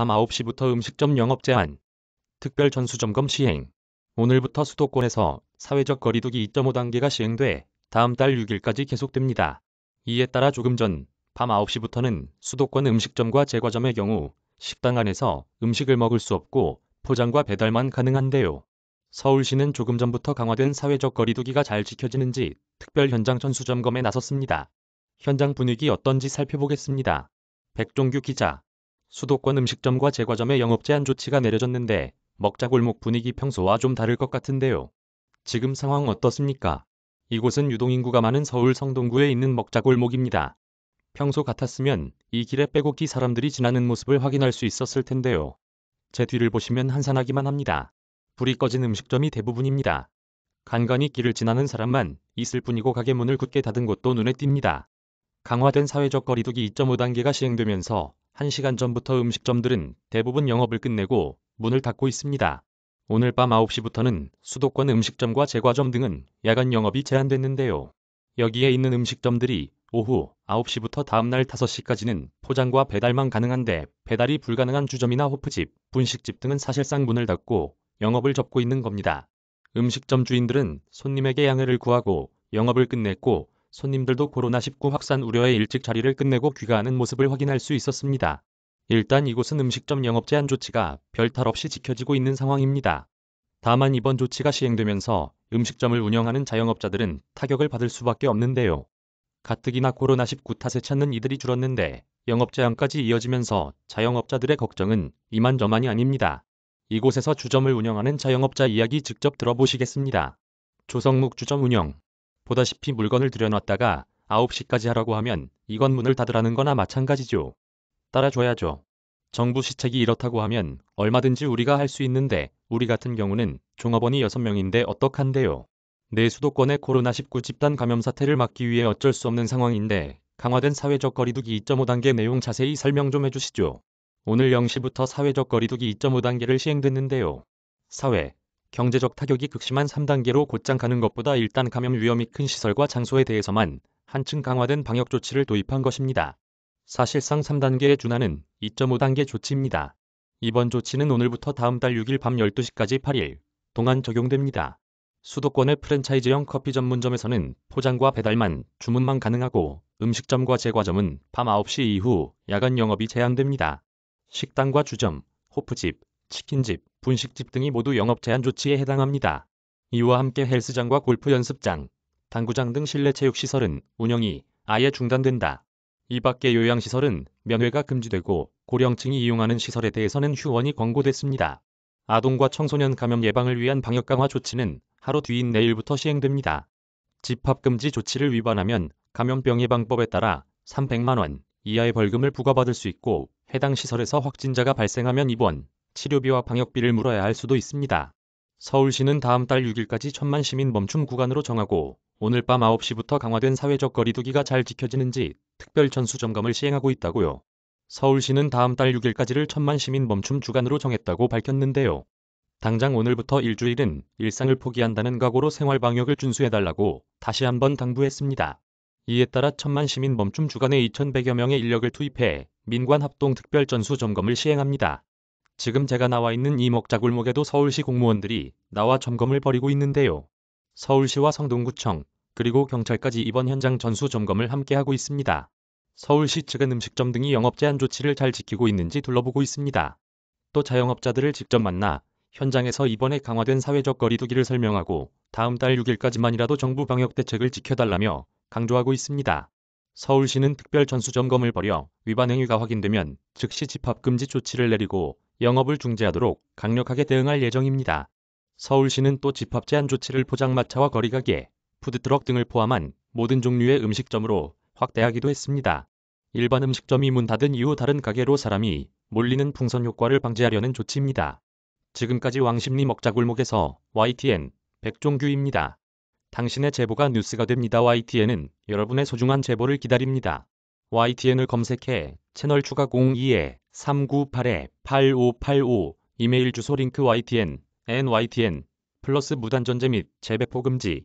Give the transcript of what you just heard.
밤 9시부터 음식점 영업 제한, 특별 전수점검 시행. 오늘부터 수도권에서 사회적 거리두기 2.5단계가 시행돼 다음 달 6일까지 계속됩니다. 이에 따라 조금 전 밤 9시부터는 수도권 음식점과 제과점의 경우 식당 안에서 음식을 먹을 수 없고 포장과 배달만 가능한데요. 서울시는 조금 전부터 강화된 사회적 거리두기가 잘 지켜지는지 특별 현장 전수점검에 나섰습니다. 현장 분위기 어떤지 살펴보겠습니다. 백종규 기자. 수도권 음식점과 제과점의 영업 제한 조치가 내려졌는데 먹자골목 분위기 평소와 좀 다를 것 같은데요. 지금 상황 어떻습니까? 이곳은 유동인구가 많은 서울 성동구에 있는 먹자골목입니다. 평소 같았으면 이 길에 빼곡히 사람들이 지나는 모습을 확인할 수 있었을 텐데요. 제 뒤를 보시면 한산하기만 합니다. 불이 꺼진 음식점이 대부분입니다. 간간히 길을 지나는 사람만 있을 뿐이고 가게 문을 굳게 닫은 곳도 눈에 띕니다. 강화된 사회적 거리두기 2.5단계가 시행되면서 1시간 전부터 음식점들은 대부분 영업을 끝내고 문을 닫고 있습니다. 오늘 밤 9시부터는 수도권 음식점과 제과점 등은 야간 영업이 제한됐는데요. 여기에 있는 음식점들이 오후 9시부터 다음날 5시까지는 포장과 배달만 가능한데 배달이 불가능한 주점이나 호프집, 분식집 등은 사실상 문을 닫고 영업을 접고 있는 겁니다. 음식점 주인들은 손님에게 양해를 구하고 영업을 끝냈고 손님들도 코로나19 확산 우려에 일찍 자리를 끝내고 귀가하는 모습을 확인할 수 있었습니다. 일단 이곳은 음식점 영업 제한 조치가 별탈 없이 지켜지고 있는 상황입니다. 다만 이번 조치가 시행되면서 음식점을 운영하는 자영업자들은 타격을 받을 수밖에 없는데요. 가뜩이나 코로나19 탓에 찾는 이들이 줄었는데 영업 제한까지 이어지면서 자영업자들의 걱정은 이만저만이 아닙니다. 이곳에서 주점을 운영하는 자영업자 이야기 직접 들어보시겠습니다. 조성묵 주점 운영. 보다시피 물건을 들여놨다가 9시까지 하라고 하면 이건 문을 닫으라는 거나 마찬가지죠. 따라줘야죠. 정부 시책이 이렇다고 하면 얼마든지 우리가 할 수 있는데 우리 같은 경우는 종업원이 6명인데 어떡한데요. 내 수도권의 코로나19 집단 감염 사태를 막기 위해 어쩔 수 없는 상황인데 강화된 사회적 거리두기 2.5단계 내용 자세히 설명 좀 해주시죠. 오늘 0시부터 사회적 거리두기 2.5단계를 시행됐는데요. 사회, 경제적 타격이 극심한 3단계로 곧장 가는 것보다 일단 감염 위험이 큰 시설과 장소에 대해서만 한층 강화된 방역 조치를 도입한 것입니다. 사실상 3단계에 준하는 2.5단계 조치입니다. 이번 조치는 오늘부터 다음 달 6일 밤 12시까지 8일 동안 적용됩니다. 수도권의 프랜차이즈형 커피 전문점에서는 포장과 배달만, 주문만 가능하고 음식점과 제과점은 밤 9시 이후 야간 영업이 제한됩니다. 식당과 주점, 호프집, 치킨집, 분식집 등이 모두 영업 제한 조치에 해당합니다. 이와 함께 헬스장과 골프 연습장, 당구장 등 실내 체육시설은 운영이 아예 중단된다. 이 밖의 요양시설은 면회가 금지되고 고령층이 이용하는 시설에 대해서는 휴원이 권고됐습니다. 아동과 청소년 감염 예방을 위한 방역 강화 조치는 하루 뒤인 내일부터 시행됩니다. 집합금지 조치를 위반하면 감염병 예방법에 따라 300만 원 이하의 벌금을 부과받을 수 있고 해당 시설에서 확진자가 발생하면 입원, 치료비와 방역비를 물어야 할 수도 있습니다. 서울시는 다음 달 6일까지 1000만 시민 멈춤 구간으로 정하고 오늘 밤 9시부터 강화된 사회적 거리두기가 잘 지켜지는지 특별 전수점검을 시행하고 있다고요. 서울시는 다음 달 6일까지를 1000만 시민 멈춤 주간으로 정했다고 밝혔는데요. 당장 오늘부터 일주일은 일상을 포기한다는 각오로 생활 방역을 준수해달라고 다시 한번 당부했습니다. 이에 따라 1000만 시민 멈춤 주간에 2100여 명의 인력을 투입해 민관 합동 특별 전수 점검을 시행합니다. 지금 제가 나와 있는 이 먹자골목에도 서울시 공무원들이 나와 점검을 벌이고 있는데요. 서울시와 성동구청, 그리고 경찰까지 이번 현장 전수 점검을 함께하고 있습니다. 서울시 측은 음식점 등이 영업 제한 조치를 잘 지키고 있는지 둘러보고 있습니다. 또 자영업자들을 직접 만나 현장에서 이번에 강화된 사회적 거리두기를 설명하고 다음 달 6일까지만이라도 정부 방역 대책을 지켜달라며 강조하고 있습니다. 서울시는 특별 전수점검을 벌여 위반 행위가 확인되면 즉시 집합금지 조치를 내리고 영업을 중지하도록 강력하게 대응할 예정입니다. 서울시는 또 집합 제한 조치를 포장마차와 거리가게, 푸드트럭 등을 포함한 모든 종류의 음식점으로 확대하기도 했습니다. 일반 음식점이 문 닫은 이후 다른 가게로 사람이 몰리는 풍선 효과를 방지하려는 조치입니다. 지금까지 왕십리 먹자골목에서 YTN 백종규입니다. 당신의 제보가 뉴스가 됩니다. YTN은 여러분의 소중한 제보를 기다립니다. YTN을 검색해 채널 추가 02-398-8585 이메일 주소 링크 YTN, NYTN 플러스 무단 전제 및 재배포 금지.